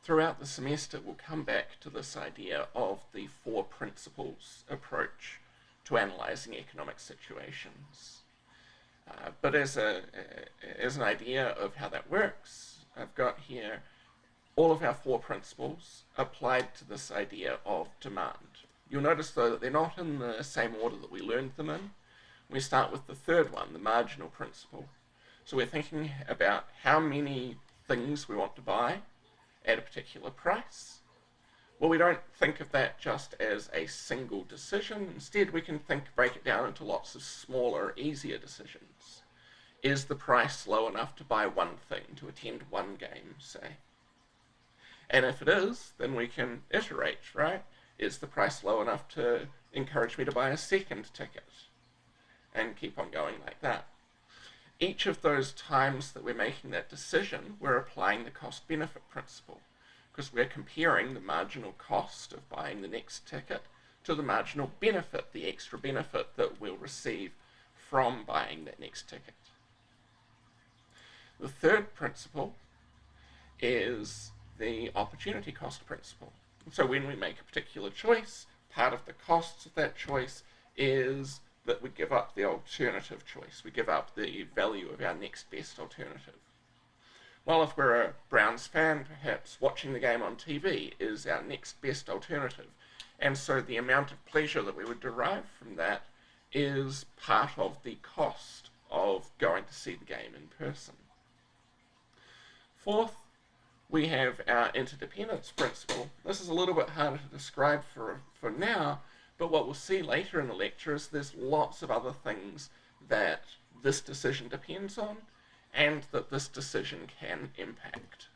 throughout the semester we'll come back to this idea of the four principles approach to analysing economic situations. But as an idea of how that works, I've got here all of our four principles applied to this idea of demand. You'll notice though that they're not in the same order that we learned them in. We start with the third one, the marginal principle. So we're thinking about how many things we want to buy at a particular price. Well, we don't think of that just as a single decision. Instead, we can break it down into lots of smaller, easier decisions. Is the price low enough to buy one thing, to attend one game, say? And if it is, then we can iterate, right? Is the price low enough to encourage me to buy a second ticket? And keep on going like that. Each of those times that we're making that decision, we're applying the cost-benefit principle, because we're comparing the marginal cost of buying the next ticket to the marginal benefit, the extra benefit that we'll receive from buying that next ticket. The third principle is the opportunity cost principle. So when we make a particular choice, part of the costs of that choice is that we give up the alternative choice. We give up the value of our next best alternative. Well, if we're a Browns fan, perhaps watching the game on TV is our next best alternative. And so the amount of pleasure that we would derive from that is part of the cost of going to see the game in person. Fourth, we have our interdependence principle. This is a little bit harder to describe for now, but what we'll see later in the lecture is there's lots of other things that this decision depends on and that this decision can impact.